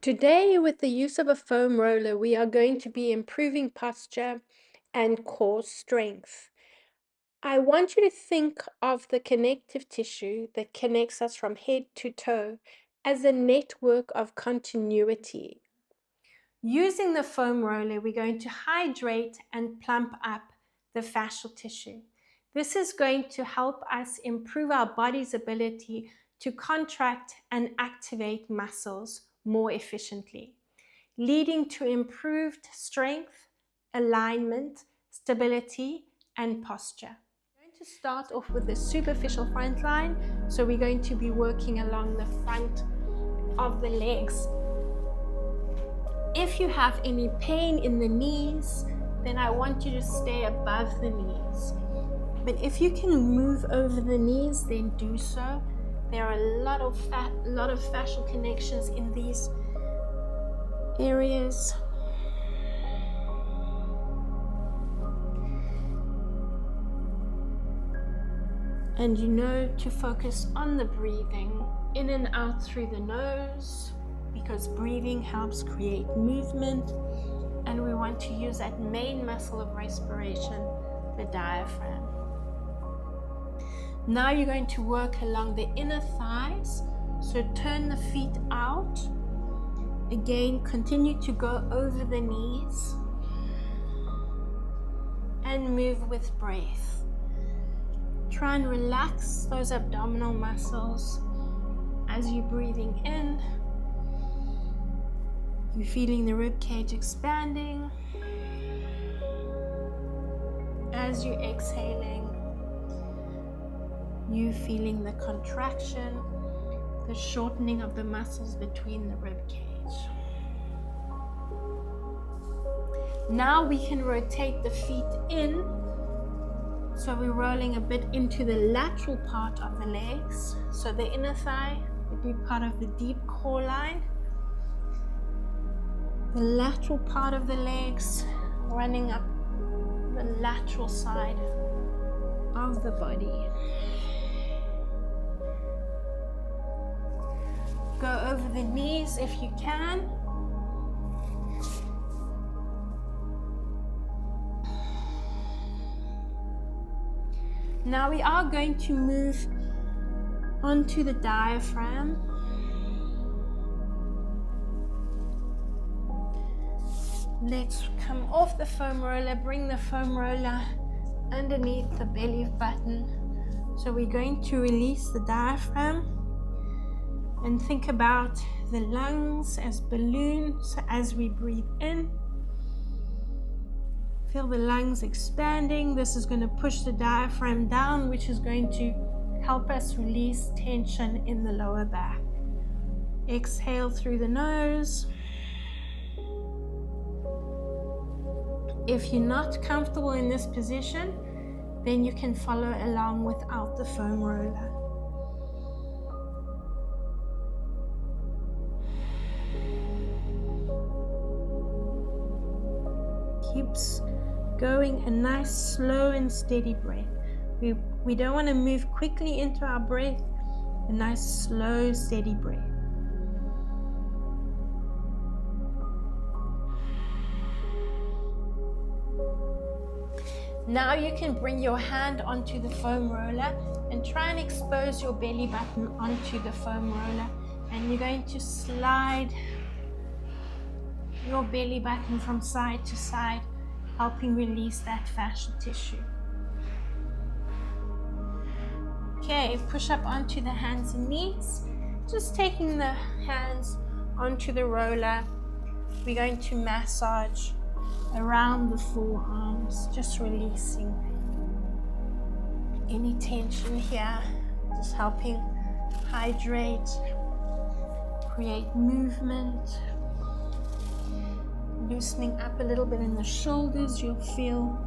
Today, with the use of a foam roller, we are going to be improving posture and core strength. I want you to think of the connective tissue that connects us from head to toe as a network of continuity. Using the foam roller, we're going to hydrate and plump up the fascial tissue. This is going to help us improve our body's ability to contract and activate muscles more efficiently, leading to improved strength, alignment, stability, and posture. We're going to start off with the superficial front line. So we're going to be working along the front of the legs. If you have any pain in the knees, then I want you to stay above the knees. But if you can move over the knees, then do so. There are a lot of fascial connections in these areas. And you know to focus on the breathing in and out through the nose, because breathing helps create movement, and we want to use that main muscle of respiration, the diaphragm. Now you're going to work along the inner thighs, so turn the feet out. Again, continue to go over the knees and move with breath. Try and relax those abdominal muscles as you're breathing in. You're feeling the rib cage expanding. As you're exhaling, you're feeling the contraction, the shortening of the muscles between the rib cage. Now we can rotate the feet in. So we're rolling a bit into the lateral part of the legs. So the inner thigh would be part of the deep core line. The lateral part of the legs running up the lateral side of the body. Go over the knees if you can. Now we are going to move onto the diaphragm. Let's come off the foam roller, bring the foam roller underneath the belly button. So we're going to release the diaphragm and think about the lungs as balloons. So as we breathe in, feel the lungs expanding. This is going to push the diaphragm down, which is going to help us release tension in the lower back. Exhale through the nose. If you're not comfortable in this position, then you can follow along without the foam roller. Keeps going, a nice slow and steady breath. We don't want to move quickly into our breath. A nice slow steady breath. Now you can bring your hand onto the foam roller and try and expose your belly button onto the foam roller, and you're going to slide your belly button from side to side, helping release that fascial tissue. Okay, push up onto the hands and knees. Just taking the hands onto the roller, we're going to massage around the forearms, just releasing any tension here, just helping hydrate, create movement. Loosening up a little bit in the shoulders, you'll feel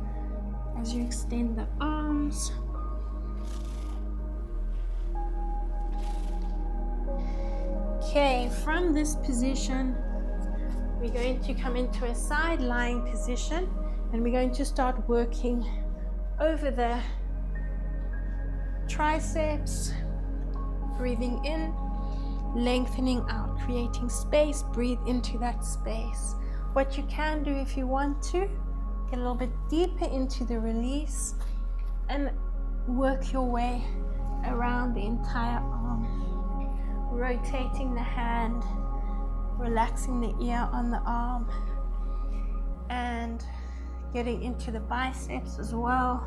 as you extend the arms. Okay, from this position, we're going to come into a side lying position, and we're going to start working over the triceps, breathing in lengthening out, creating space. Breathe into that space. What you can do if you want to, get a little bit deeper into the release and work your way around the entire arm, rotating the hand, relaxing the ear on the arm, and getting into the biceps as well.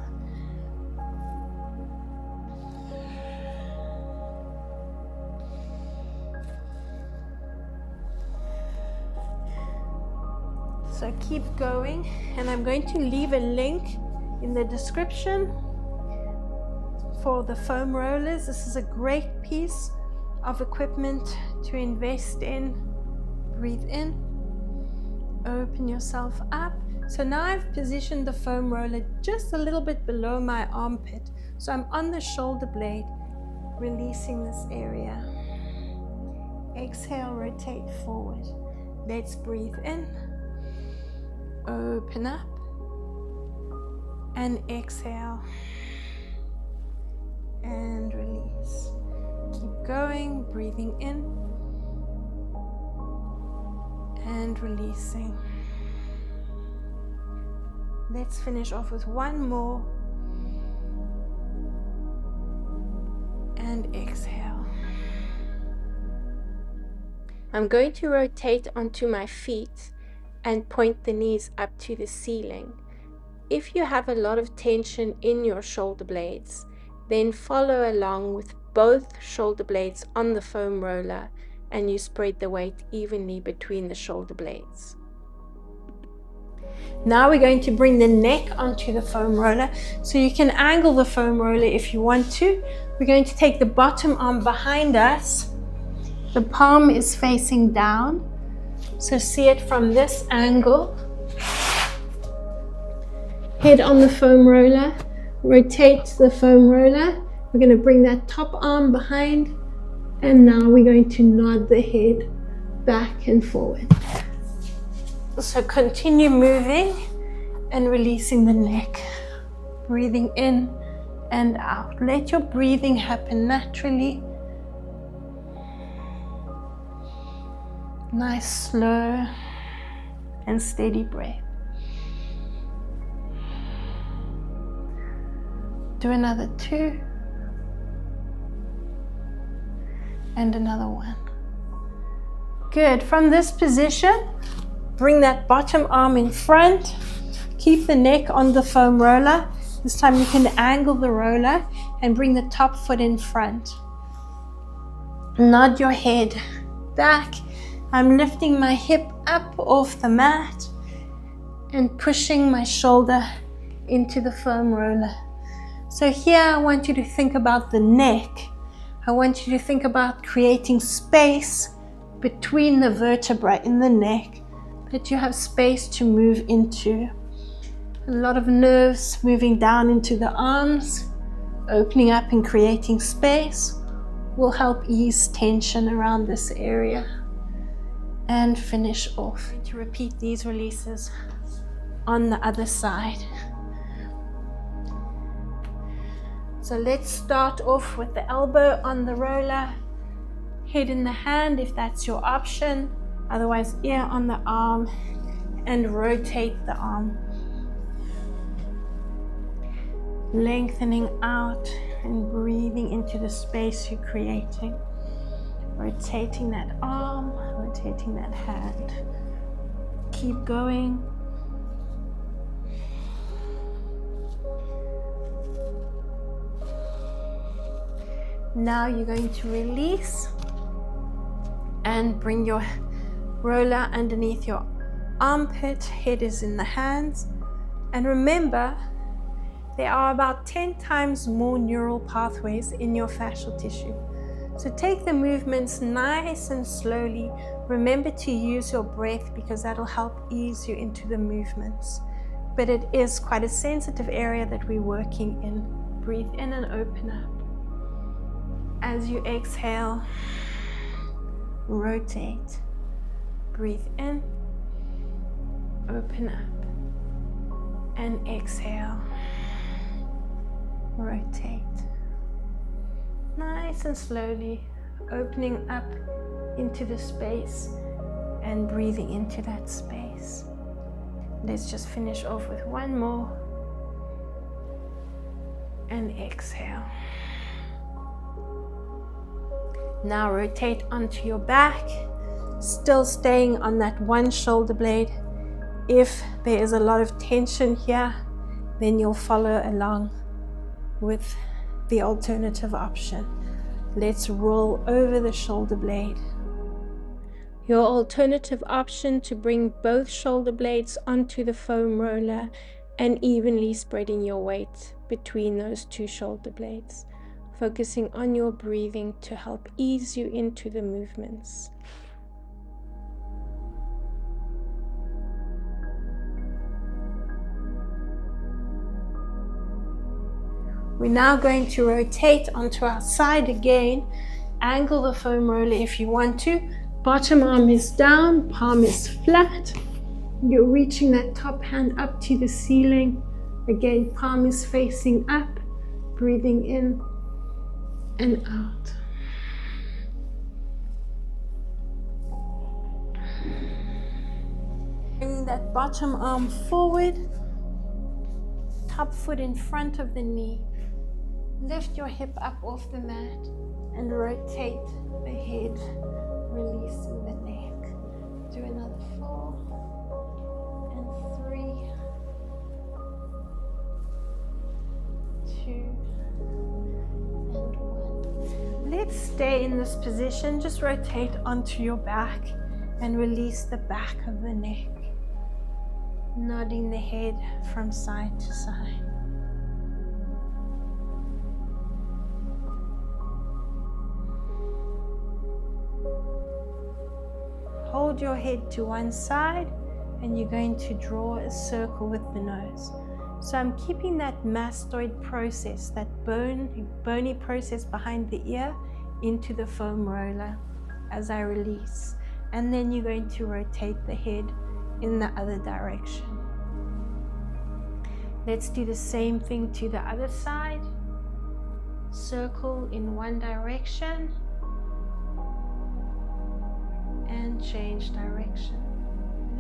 So keep going, and I'm going to leave a link in the description for the foam rollers. This is a great piece of equipment to invest in. Breathe in, open yourself up. So now I've positioned the foam roller just a little bit below my armpit. So I'm on the shoulder blade, releasing this area. Exhale, rotate forward. Let's breathe in, open up, and exhale, and release. Keep going, breathing in, and releasing. Let's finish off with one more, and exhale. I'm going to rotate onto my feet and point the knees up to the ceiling. If you have a lot of tension in your shoulder blades, then follow along with both shoulder blades on the foam roller, and you spread the weight evenly between the shoulder blades. Now we're going to bring the neck onto the foam roller. So you can angle the foam roller if you want to. We're going to take the bottom arm behind us. The palm is facing down. So see it from this angle. Head on the foam roller. Rotate the foam roller. We're going to bring that top arm behind. And now we're going to nod the head back and forward. So continue moving and releasing the neck. Breathing in and out. Let your breathing happen naturally. Nice, slow, and steady breath. Do another 2. And another 1. Good. From this position, bring that bottom arm in front. Keep the neck on the foam roller. This time you can angle the roller and bring the top foot in front. Nod your head back. I'm lifting my hip up off the mat and pushing my shoulder into the foam roller. So here I want you to think about the neck. I want you to think about creating space between the vertebrae in the neck that you have space to move into. A lot of nerves moving down into the arms, opening up and creating space will help ease tension around this area. And finish off. To repeat these releases on the other side. So let's start off with the elbow on the roller, head in the hand if that's your option, otherwise ear on the arm, and rotate the arm. Lengthening out and breathing into the space you're creating. Rotating that arm, rotating that hand. Keep going. Now you're going to release and bring your roller underneath your armpit. Head is in the hands. And remember, there are about 10 times more neural pathways in your fascial tissue. So take the movements nice and slowly. Remember to use your breath because that'll help ease you into the movements. But it is quite a sensitive area that we're working in. Breathe in and open up. As you exhale, rotate. Breathe in, open up, and exhale, rotate. Nice and slowly opening up into the space and breathing into that space. Let's just finish off with one more. And exhale. Now rotate onto your back, still staying on that one shoulder blade. If there is a lot of tension here, then you'll follow along with the alternative option. Let's roll over the shoulder blade. Your alternative option to bring both shoulder blades onto the foam roller and evenly spreading your weight between those two shoulder blades, focusing on your breathing to help ease you into the movements. We're now going to rotate onto our side again. Angle the foam roller if you want to. Bottom arm is down, palm is flat. You're reaching that top hand up to the ceiling. Again, palm is facing up, breathing in and out. Bringing that bottom arm forward, top foot in front of the knee. Lift your hip up off the mat and rotate the head, releasing the neck. Do another 4 and 3, 2 and 1. Let's stay in this position. Just rotate onto your back and release the back of the neck, nodding the head from side to side. Hold your head to one side and you're going to draw a circle with the nose. So I'm keeping that mastoid process, that bony process behind the ear into the foam roller as I release. And then you're going to rotate the head in the other direction. Let's do the same thing to the other side. Circle in one direction and change direction.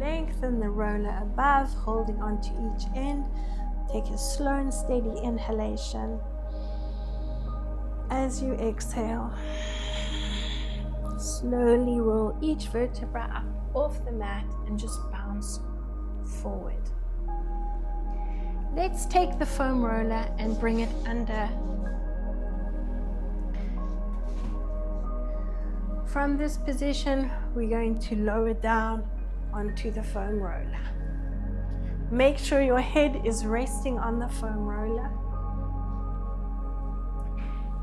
Lengthen the roller above, holding on to each end. Take a slow and steady inhalation. As you exhale, slowly roll each vertebra up off the mat and just bounce forward. Let's take the foam roller and bring it under. From this position, we're going to lower down onto the foam roller. Make sure your head is resting on the foam roller.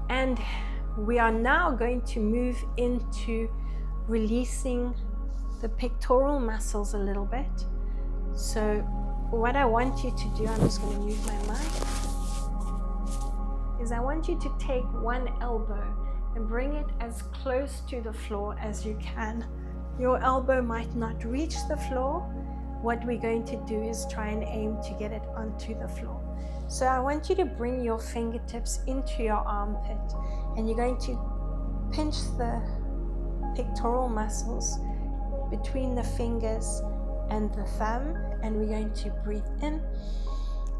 And we are now going to move into releasing the pectoral muscles a little bit. So what I want you to do, I'm just going to mute my mic, is I want you to take one elbow and bring it as close to the floor as you can. Your elbow might not reach the floor. What we're going to do is try and aim to get it onto the floor. So I want you to bring your fingertips into your armpit and you're going to pinch the pectoral muscles between the fingers and the thumb, and we're going to breathe in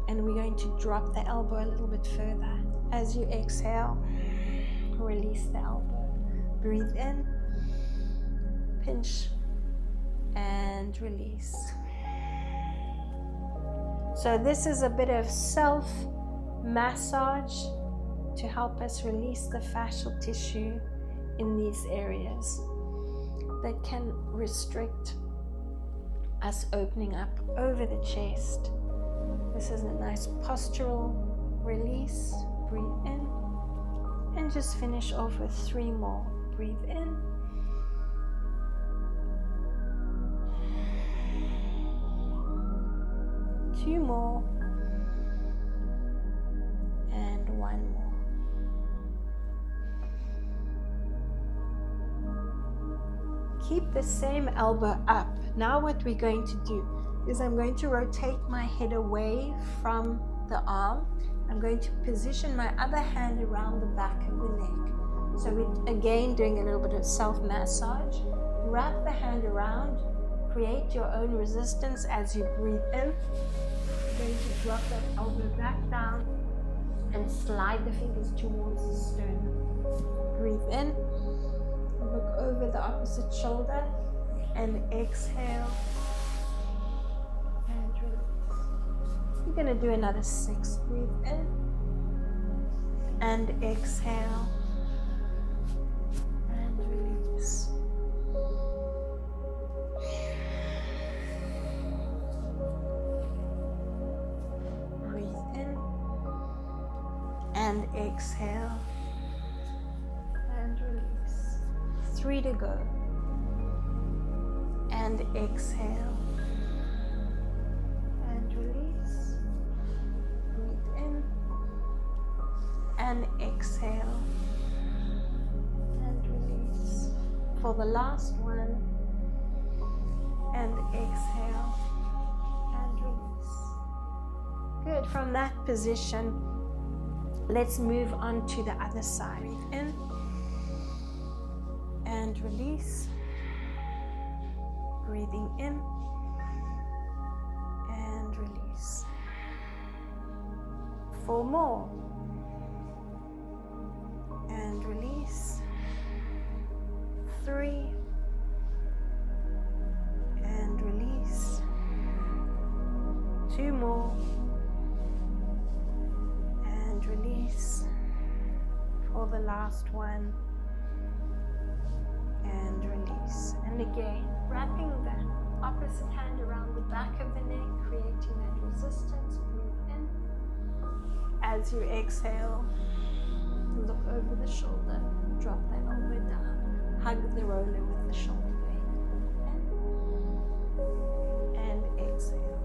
and we're going to drop the elbow a little bit further. As you exhale, release the elbow. Breathe in, pinch, and release. So this is a bit of self-massage to help us release the fascial tissue in these areas that can restrict us opening up over the chest. This is a nice postural release. Breathe in. And just finish off with 3 more. Breathe in. Two more. And 1 more. Keep the same elbow up. Now what we're going to do is I'm going to rotate my head away from the arm. I'm going to position my other hand around the back of the neck. So we're again doing a little bit of self-massage. Wrap the hand around, create your own resistance as you breathe in. You're going to drop that elbow back down and slide the fingers towards the sternum. Breathe in, look over the opposite shoulder, and exhale and release. You're going to do another 6. Breathe in and exhale and release. Breathe in and exhale and release. 3 to go. And exhale and release. Breathe in and exhale and release. For the last one, and exhale and release. Good. From that position, let's move on to the other side. Breathe in and release. Breathing in and release. 4 more. And release. 3. And release. 2 more. And release. For the last one. And release. And again, wrapping the opposite hand around the back of the neck, creating that resistance. Breathe in. As you exhale, look over the shoulder, drop that elbow down, hug the roller with the shoulder blade. In and exhale.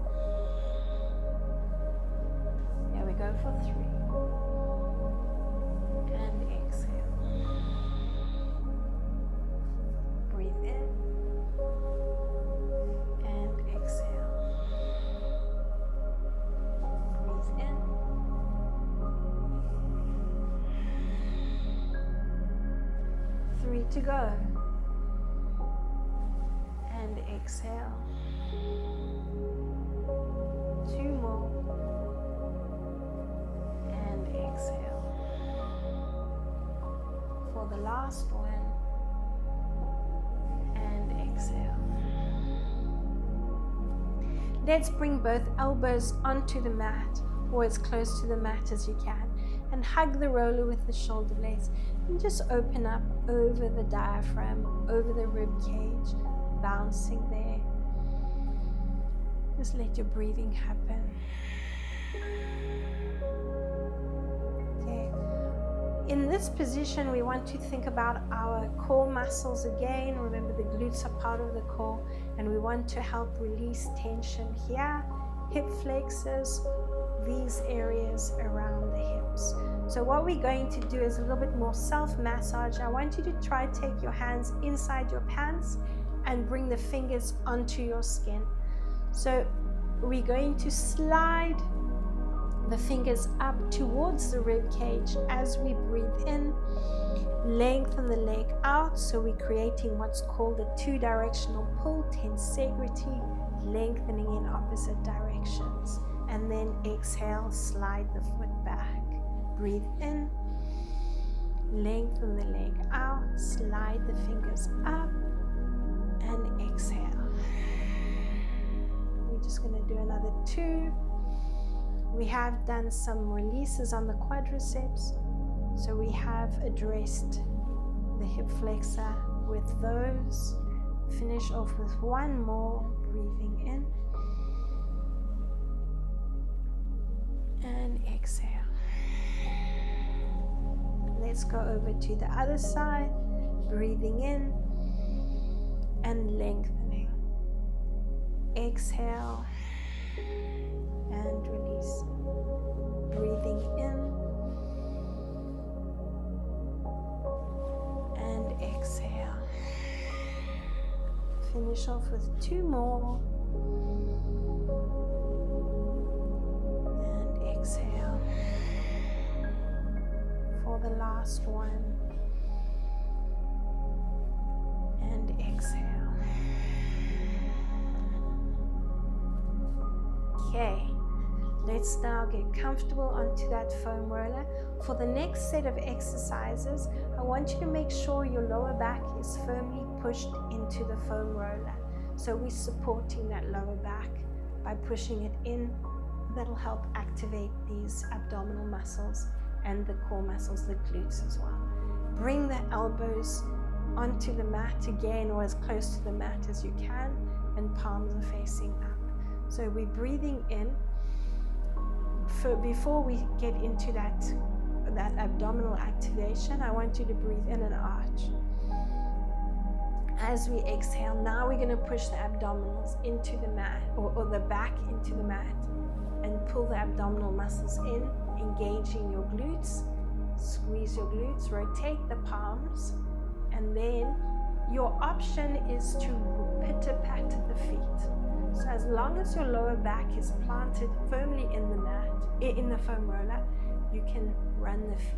Here we go for 3. And exhale. Breathe in and exhale. Breathe in to go. And exhale. 2 more. And exhale. For the last one. And exhale. Let's bring both elbows onto the mat, or as close to the mat as you can, and hug the roller with the shoulder blades, and just open up over the diaphragm, over the rib cage, bouncing there. Just let your breathing happen. Okay. In this position, we want to think about our core muscles again. Remember, the glutes are part of the core, and we want to help release tension here, hip flexors, these areas around the hips. So what we're going to do is a little bit more self-massage. I want you to try to take your hands inside your pants and bring the fingers onto your skin. So we're going to slide the fingers up towards the rib cage as we breathe in. Lengthen the leg out, so we're creating what's called a two-directional pull, tensegrity, lengthening in opposite directions. And then exhale, slide the foot back. Breathe in, lengthen the leg out, slide the fingers up, and exhale. We're just going to do another 2. We have done some releases on the quadriceps, so we have addressed the hip flexor with those. Finish off with 1 more, breathing in and exhale. Let's go over to the other side, breathing in and lengthening. Exhale and release. Breathing in and exhale. Finish off with 2 more. And exhale. For the last one. Okay, let's now get comfortable onto that foam roller. For the next set of exercises, I want you to make sure your lower back is firmly pushed into the foam roller. So we're supporting that lower back by pushing it in. That'll help activate these abdominal muscles and the core muscles, the glutes as well. Bring the elbows onto the mat again, or as close to the mat as you can, and palms are facing up. So we're breathing in. Before we get into that abdominal activation, I want you to breathe in and arch. As we exhale, now we're going to push the abdominals into the mat, or the back into the mat, and pull the abdominal muscles in, engaging your glutes. Squeeze your glutes, rotate the palms, and then your option is to pitter-patter the feet. So as long as your lower back is planted firmly in the mat, in the foam roller, you can run the feet.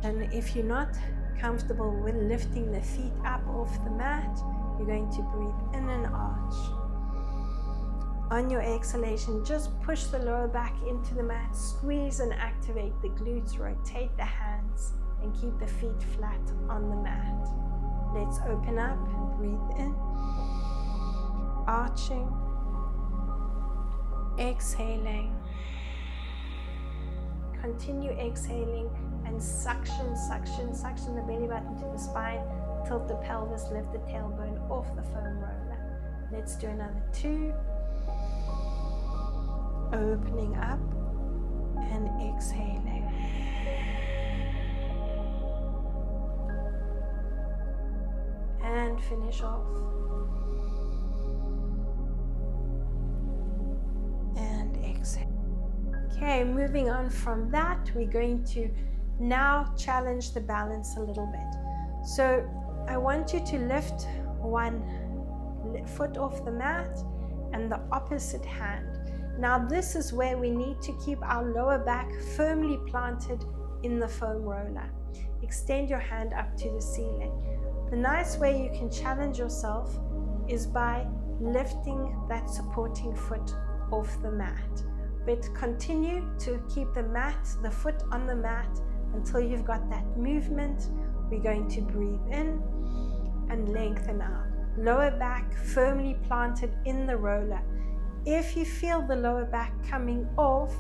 And if you're not comfortable with lifting the feet up off the mat, you're going to breathe in and arch. On your exhalation, just push the lower back into the mat, squeeze and activate the glutes, rotate the hands, and keep the feet flat on the mat. Let's open up and breathe in, arching, exhaling. Continue exhaling and suction the belly button to the spine. Tilt the pelvis, lift the tailbone off the foam roller. Let's do another 2. Opening up and exhaling. And finish off. And exhale. Okay, moving on from that, we're going to now challenge the balance a little bit. So I want you to lift one foot off the mat and the opposite hand. Now this is where we need to keep our lower back firmly planted in the foam roller. Extend your hand up to the ceiling. The nice way you can challenge yourself is by lifting that supporting foot off the mat. But continue to keep the foot on the mat until you've got that movement. We're going to breathe in and lengthen out. Lower back firmly planted in the roller. If you feel the lower back coming off,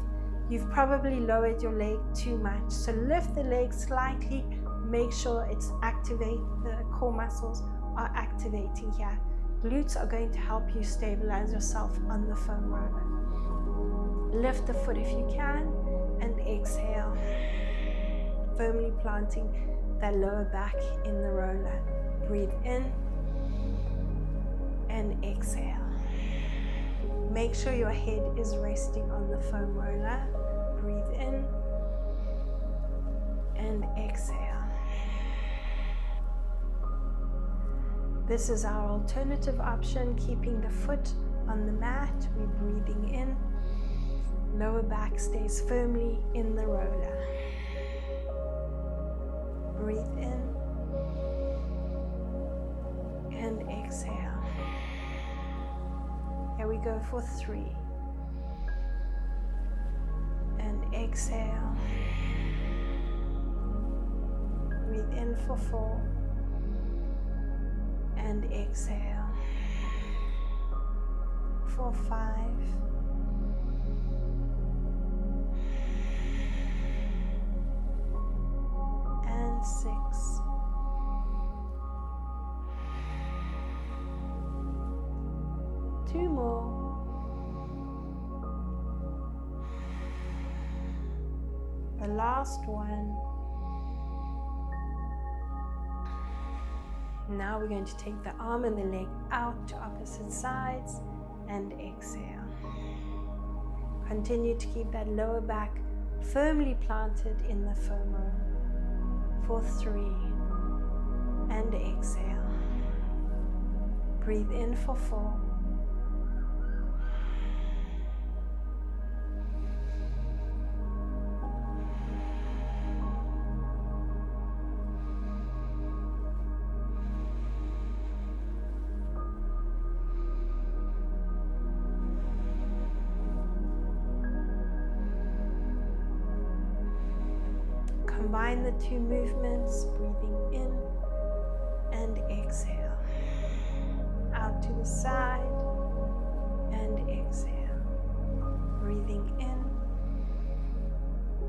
you've probably lowered your leg too much. So lift the leg slightly, make sure it's activate, the core muscles are activating here. Glutes are going to help you stabilize yourself on the foam roller. Lift the foot if you can and exhale, firmly planting that lower back in the roller. Breathe in and exhale. Make sure your head is resting on the foam roller. Breathe in and exhale. This is our alternative option, keeping the foot on the mat. We're breathing in. Lower back stays firmly in the roller. Breathe in and exhale. Here we go for 3. And exhale. Breathe in for 4. And exhale. For 5. And 6. Two more. The last one. Now we're going to take the arm and the leg out to opposite sides and exhale. Continue to keep that lower back firmly planted in the foam roller. For 3 and exhale. Breathe in for 4. Combine the two movements, breathing in and exhale. Out to the side and exhale. Breathing in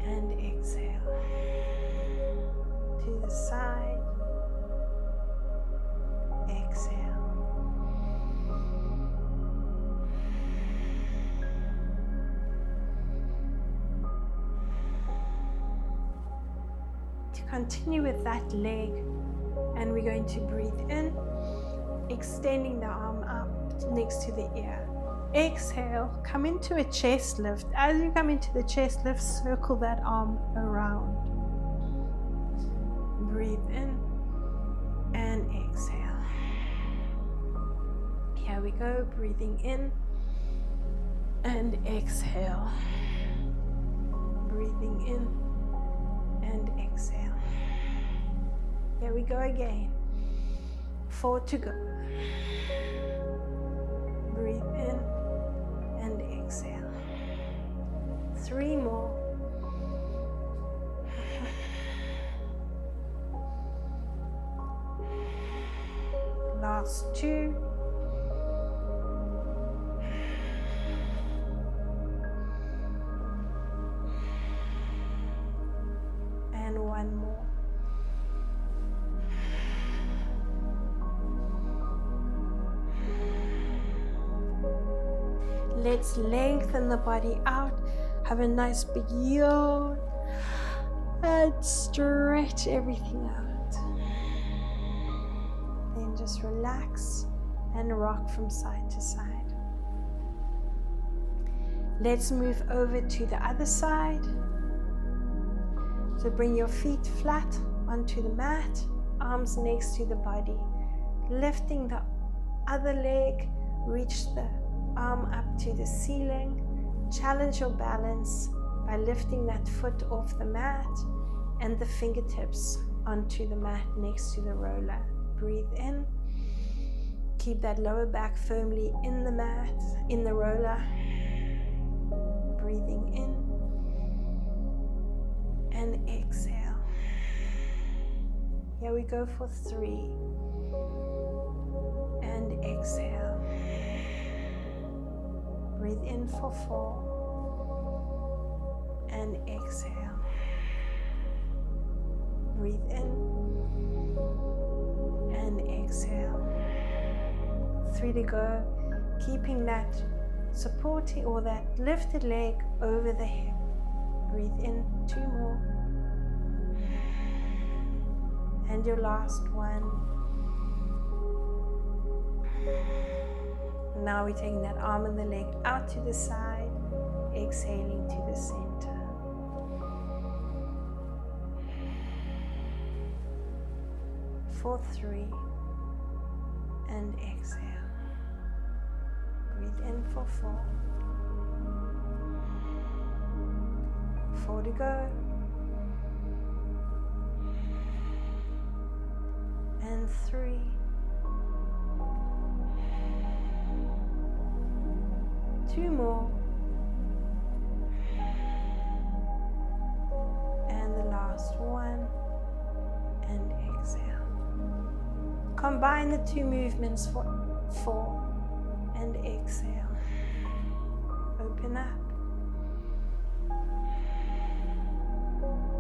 and exhale. To the side, exhale. To continue with that leg, and we're going to breathe in, extending the arm up next to the ear. Exhale, come into a chest lift. As you come into the chest lift, circle that arm around. Breathe in and exhale. Here we go, breathing in and exhale. Breathing in and exhale. Here we go again. 4 to go. Breathe in and exhale. 3 more. Last 2. And 1 more. Let's lengthen the body out. Have a nice big yawn. And stretch everything out. Then just relax and rock from side to side. Let's move over to the other side. So bring your feet flat onto the mat, arms next to the body. Lifting the other leg, reach the arm up to the ceiling. Challenge your balance by lifting that foot off the mat and the fingertips onto the mat next to the roller. Breathe in. Keep that lower back firmly in the mat, in the roller. Breathing in and exhale. Here we go for 3 and exhale. Breathe in for 4 and exhale. Breathe in and exhale. 3 to go, keeping that supporting or that lifted leg over the hip. Breathe in 2 more. And your last one. Now we're taking that arm and the leg out to the side, exhaling to the center. For 3 and exhale. Breathe in for 4. 4 to go. And 3. 2 more. And the last one. And exhale. Combine the 2 movements for 4 and exhale. Open up.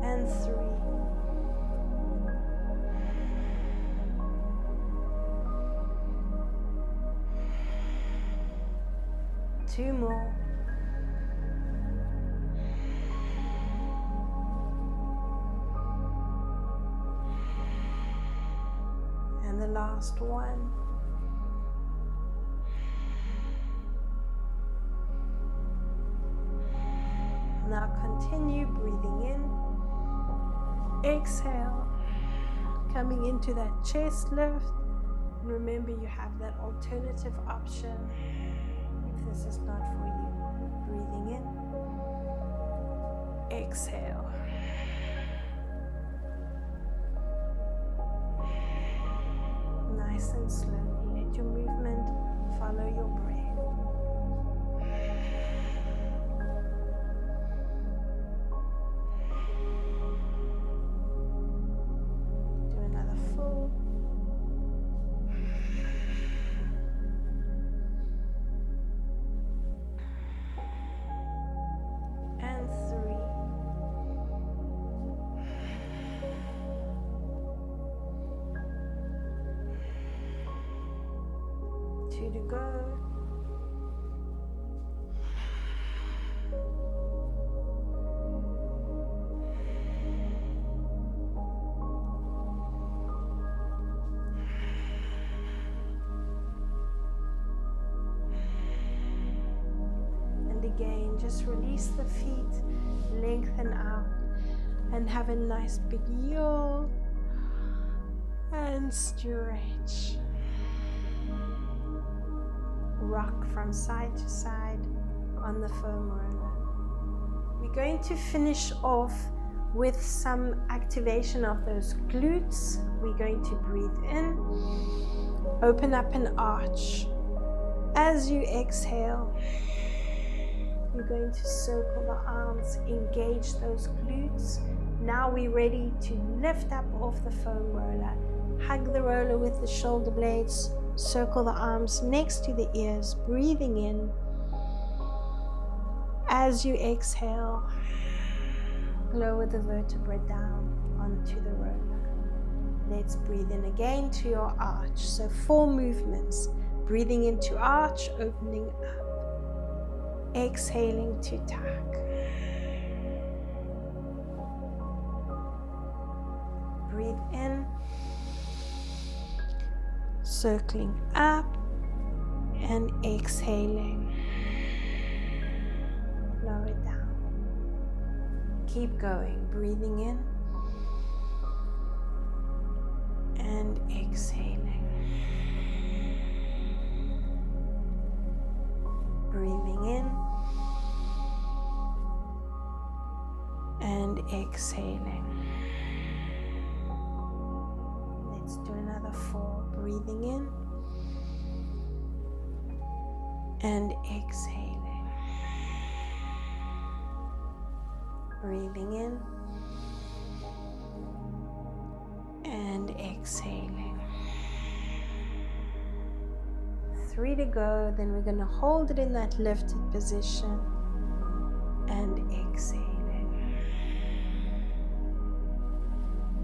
And 3. 2 more. And the last one. Now continue breathing in. Exhale, coming into that chest lift. And remember, you have that alternative option if this is not for you. Breathing in. Exhale. Nice and slowly. Let your movement follow your breath. 2 to go. Again, just release the feet, lengthen out, and have a nice big yawn and stretch. Rock from side to side on the foam roller. We're going to finish off with some activation of those glutes. We're going to breathe in, open up an arch. As you exhale, you're going to circle the arms, engage those glutes. Now we're ready to lift up off the foam roller. Hug the roller with the shoulder blades. Circle the arms next to the ears, breathing in. As you exhale, lower the vertebra down onto the roller. Let's breathe in again to your arch. So 4 movements. Breathing into arch, opening up. Exhaling to tuck. Breathe in, circling up and exhaling. Lower it down. Keep going, breathing in and exhaling. Breathing in and exhaling. Let's do another 4. Breathing in and exhaling. Breathing in and exhaling. 3 to go, then we're going to hold it in that lifted position and exhaling.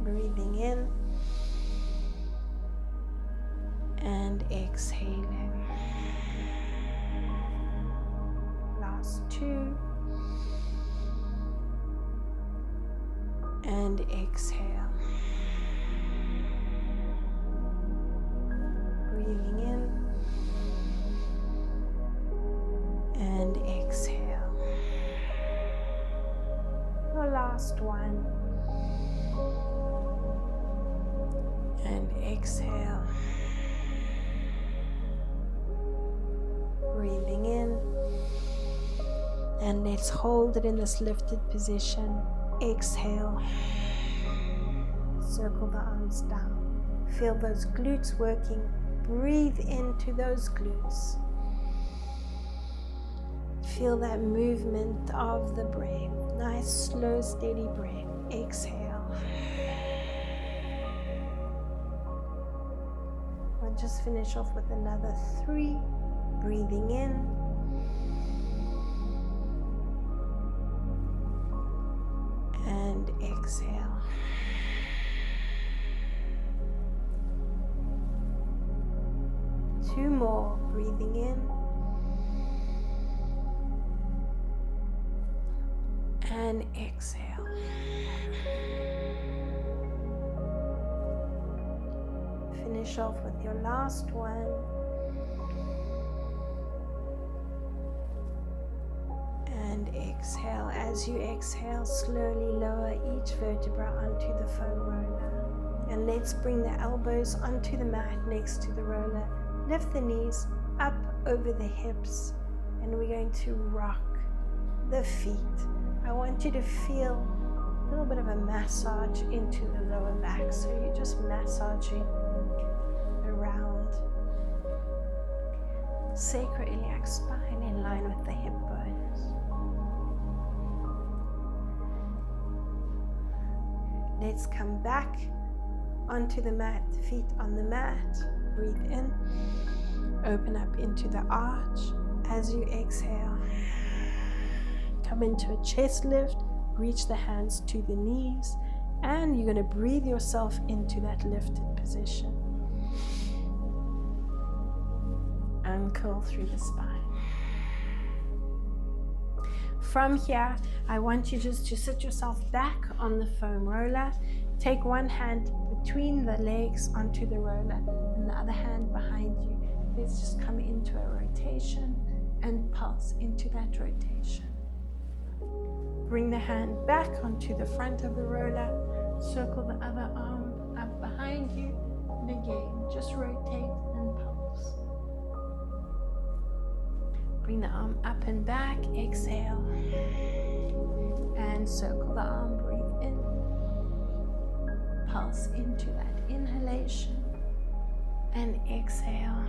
Breathing in and exhaling. Last 2 and exhale. Breathing in and exhale. Your last one. And exhale. Breathing in. And let's hold it in this lifted position. Exhale. Circle the arms down. Feel those glutes working. Breathe into those glutes. Feel that movement of the breath. Nice, slow, steady breath. Exhale. I'll just finish off with another 3. Breathing in. And exhale. Two more. Breathing in. And exhale. Finish off with your last one. And exhale. As you exhale, slowly lower each vertebra onto the foam roller. And let's bring the elbows onto the mat next to the roller. Lift the knees up over the hips. And we're going to rock the feet. I want you to feel a little bit of a massage into the lower back. So you're just massaging around sacroiliac spine in line with the hip bones. Let's come back onto the mat, feet on the mat. Breathe in, open up into the arch. As you exhale, come into a chest lift, reach the hands to the knees, and you're going to breathe yourself into that lifted position. Uncurl through the spine. From here, I want you just to sit yourself back on the foam roller. Take one hand between the legs onto the roller and the other hand behind you. Let's just come into a rotation and pulse into that rotation. Bring the hand back onto the front of the roller. Circle the other arm up behind you. And again, just rotate and pulse. Bring the arm up and back. Exhale. And circle the arm. Breathe in. Pulse into that inhalation. And exhale.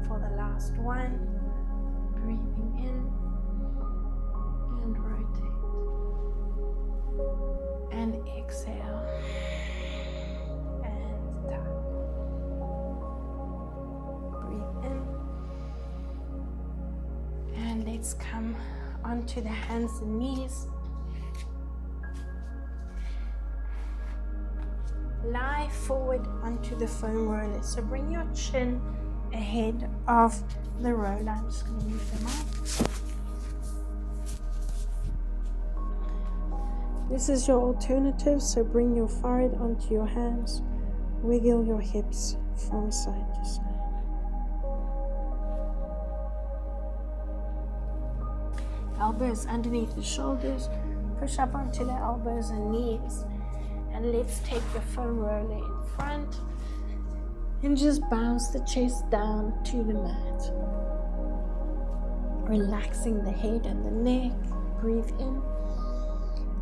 For the last one. Breathing in. And rotate. And exhale. And down. Breathe in. And let's come onto the hands and knees. Lie forward onto the foam roller. So bring your chin ahead of the roller. I'm just going to move them up. This is your alternative, so bring your forehead onto your hands. Wiggle your hips from side to side. Elbows underneath the shoulders. Push up onto the elbows and knees. And let's take the foam roller in front. And just bounce the chest down to the mat. Relaxing the head and the neck. Breathe in.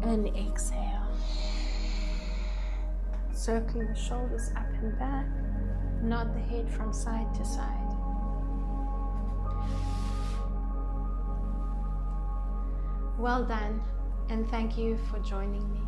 And exhale. Circling the shoulders up and back. Nod the head from side to side. Well done, and thank you for joining me.